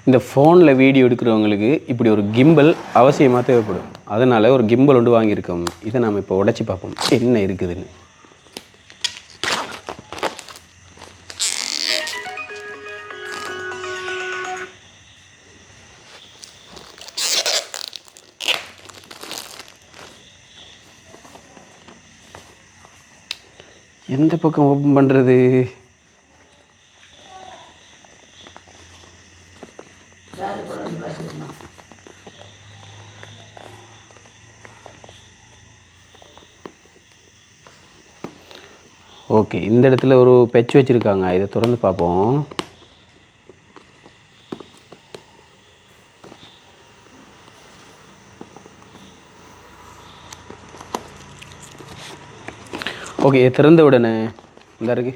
இந்த ஃபோனில் வீடியோ எடுக்கிறவங்களுக்கு இப்படி ஒரு கிம்பல் அவசியமாக தேவைப்படும். அதனால் ஒரு கிம்பல் ஒன்று வாங்கியிருக்கோம். இதை நாம் இப்போ உடைச்சி பார்ப்போம் என்ன இருக்குதுன்னு. எந்த பக்கம் ஓப்பன் பண்ணுறது? ஓகே, இந்த இடத்துல ஒரு பெச் வச்சுருக்காங்க. இதை திறந்து பார்ப்போம். ஓகே, இதை திறந்த உடனே இந்த இருக்கு.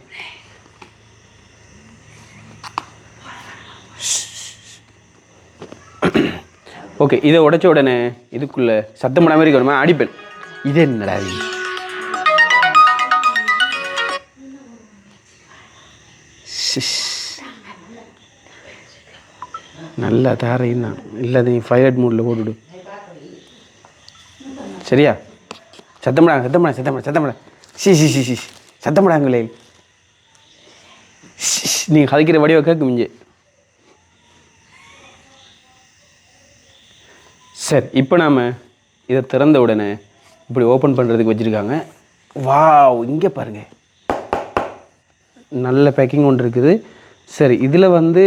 ஓகே, இதை உடைச்ச உடனே இதுக்குள்ளே சத்தம் போட மாதிரி வருமா? அடிப்பேன். இது என்னடா? நல்லா தாரையும் தான் இல்லை, நீ ஃபைலட் மூடில் போட்டுவிடு. சரியா? சத்தமிடாங்க, சத்தமிடா, சத்தமிடா, சத்தமிடா. சி சத்தமிடாங்களே. நீங்கள் கதைக்கிற வடிவ கேட்கும் இங்கே. சரி, இப்போ நாம் இதை திறந்த உடனே இப்படி ஓப்பன் பண்ணுறதுக்கு வச்சுருக்காங்க. வாவ், இங்கே பாருங்கள், நல்ல பேக்கிங் ஒன்று இருக்குது. சரி, இதில் வந்து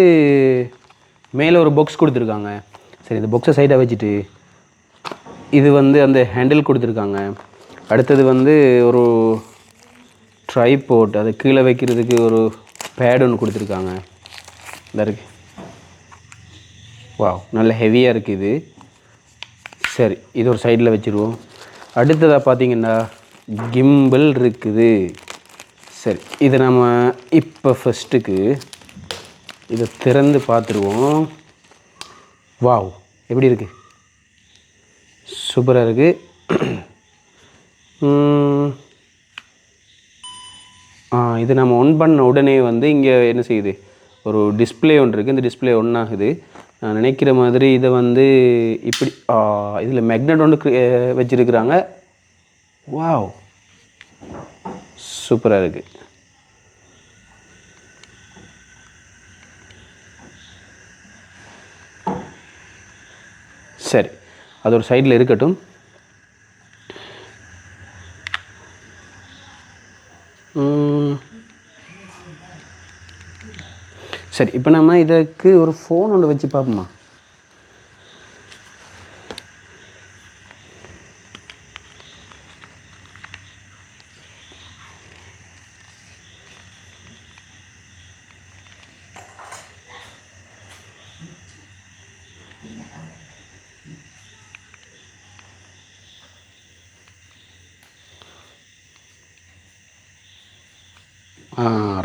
மேலே ஒரு பாக்ஸ் கொடுத்துருக்காங்க. சரி, இந்த பாக்ஸை சைடாக வச்சுட்டு இது வந்து அந்த ஹேண்டில் கொடுத்துருக்காங்க. அடுத்தது வந்து ஒரு ட்ரைபோர்ட், அதை கீழே வைக்கிறதுக்கு ஒரு பேட் ஒன்று கொடுத்துருக்காங்க. இந்த இருக்கு. வாவ், நல்ல ஹெவியாக இருக்குது. சரி, இது ஒரு சைடில் வச்சுருவோம். அடுத்ததாக பார்த்தீங்கன்னா கிம்பிள் இருக்குது. சரி, இதை நம்ம இப்போ ஃபஸ்ட்டுக்கு இதை திறந்து பார்த்துருவோம். வாவ், எப்படி இருக்குது? சூப்பராக இருக்குது. இது நம்ம ஒன் பண்ண உடனே வந்து இங்கே என்ன செய்யுது, ஒரு டிஸ்பிளே ஒன்று இருக்குது. இந்த டிஸ்பிளே ஒன் ஆகுது. நான் நினைக்கிற மாதிரி இதை வந்து இப்படி இதில் மேக்னெட் ஒன்று வச்சுருக்குறாங்க. வாவ், சூப்பராக இருக்குது. சரி, அது ஒரு சைடில் இருக்கட்டும். சரி, இப்போ நம்ம இதுக்கு ஒரு ஃபோன் ஒன்று வச்சு பார்ப்போமா?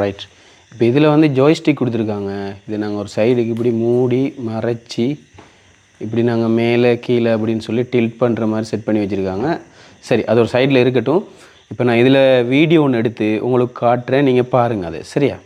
ரைட். இப்போ இதில் வந்து ஜாய்ஸ்டிக் கொடுத்துருக்காங்க. இதை நாங்கள் ஒரு சைடுக்கு இப்படி மூடி மறைச்சி இப்படி நாங்கள் மேலே கீழே அப்படின்னு சொல்லி டில்ட் பண்ணுற மாதிரி செட் பண்ணி வச்சுருக்காங்க. சரி, அது ஒரு சைடில் இருக்கட்டும். இப்போ நான் இதில் வீடியோ ஒன்று எடுத்து உங்களுக்கு காட்டுறேன், நீங்கள் பாருங்கள் அது. சரியா?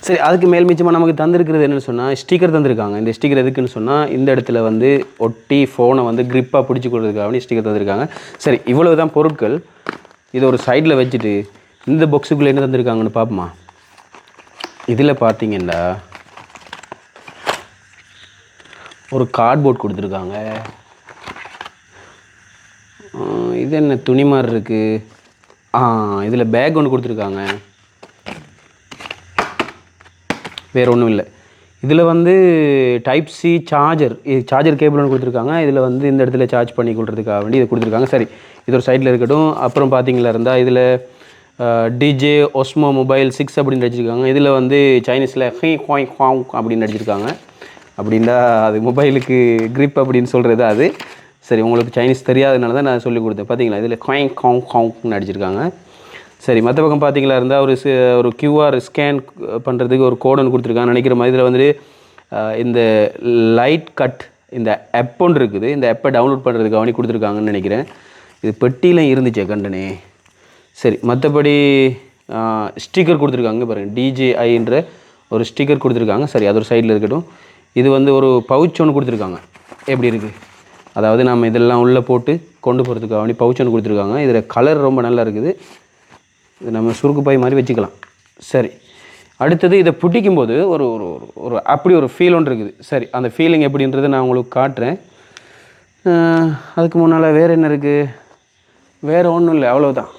சரி, அதுக்கு மேல் மிச்சமாக நமக்கு தந்திருக்கிறது என்னென்னு சொன்னால் ஸ்டிக்கர் தந்திருக்காங்க. இந்த ஸ்டிக்கர் எதுக்குன்னு சொன்னால் இந்த இடத்துல வந்து ஒட்டி ஃபோனை வந்து க்ரிப்பாக பிடிச்சி கொடுக்குறதுக்காக வேண்டி ஸ்டிக்கர் தந்திருக்காங்க. சரி, இவ்வளவு தான் பொருட்கள். இதை ஒரு சைடில் வச்சுட்டு இந்த பாக்ஸுக்குள்ளே என்ன தந்திருக்காங்கன்னு பார்ப்போமா? இதில் பார்த்தீங்கன்னா ஒரு கார்ட்போர்ட் கொடுத்துருக்காங்க. இது என்ன துணி மாதிரி இருக்குது. இதில் பேக் ஒன்று கொடுத்துருக்காங்க. வேறு ஒன்றும் இல்லை. இதில் வந்து டைப் சி சார்ஜர் கேபிள் ஒன்று கொடுத்துருக்காங்க. இதில் வந்து இந்த இடத்துல சார்ஜ் பண்ணி கொள்றதுக்காக வேண்டி இதை கொடுத்துருக்காங்க. சரி, இது ஒரு சைடில் இருக்கட்டும். அப்புறம் பார்த்தீங்களா இருந்தால் இதில் டிஜே ஒஸ்மோ மொபைல் 6 அப்படின்னு அடிச்சிருக்காங்க. இதில் வந்து சைனீஸில் ஹி ஹாய் ஹாங் அப்படின்னு அடிச்சிருக்காங்க. அப்படின்னா அது மொபைலுக்கு grip அப்படின்னு சொல்கிறது அது. சரி, உங்களுக்கு சைனீஸ் தெரியாதனால தான் நான் சொல்லிக் கொடுத்தேன். பார்த்தீங்களா, இதில் காங் காங் காங்னு அடிச்சிருக்காங்க. சரி, மற்ற பக்கம் பார்த்தீங்களா இருந்தால் ஒரு QR ஸ்கேன் பண்ணுறதுக்கு ஒரு கோடு ஒன்று கொடுத்துருக்காங்க நினைக்கிற மாதிரி. இதில் வந்துட்டு இந்த லைட் கட் இந்த ஆப் ஒன்று இருக்குது. இந்த ஆப்பை டவுன்லோட் பண்ணுறதுக்கு அவனி கொடுத்துருக்காங்கன்னு நினைக்கிறேன். இது பெட்டியில் இருந்துச்சே கண்டனே. சரி, மற்றபடி ஸ்டிக்கர் கொடுத்துருக்காங்க பாருங்கள், DJIன்ற ஒரு ஸ்டிக்கர் கொடுத்துருக்காங்க. சரி, அது ஒரு சைடில் இருக்கட்டும். இது வந்து ஒரு பவுச் ஒன்று கொடுத்துருக்காங்க. எப்படி இருக்குது, அதாவது நம்ம இதெல்லாம் உள்ளே போட்டு கொண்டு போகிறதுக்கு அவனி பவுச் ஒன்று கொடுத்துருக்காங்க. இதில் கலர் ரொம்ப நல்லா இருக்குது. இது நம்ம சுருக்கு பை மாதிரி வச்சுக்கலாம். சரி, அடுத்தது இதை பிடிக்கும்போது ஒரு ஒரு ஒரு அப்படி ஒரு ஃபீல் ஒன்று இருக்குது. சரி, அந்த ஃபீலிங் எப்படின்றத நான் உங்களுக்கு காட்டுறேன். அதுக்கு முன்னால் வேறு என்ன இருக்குது, வேறு ஒன்றும் இல்லை, அவ்வளோதான்.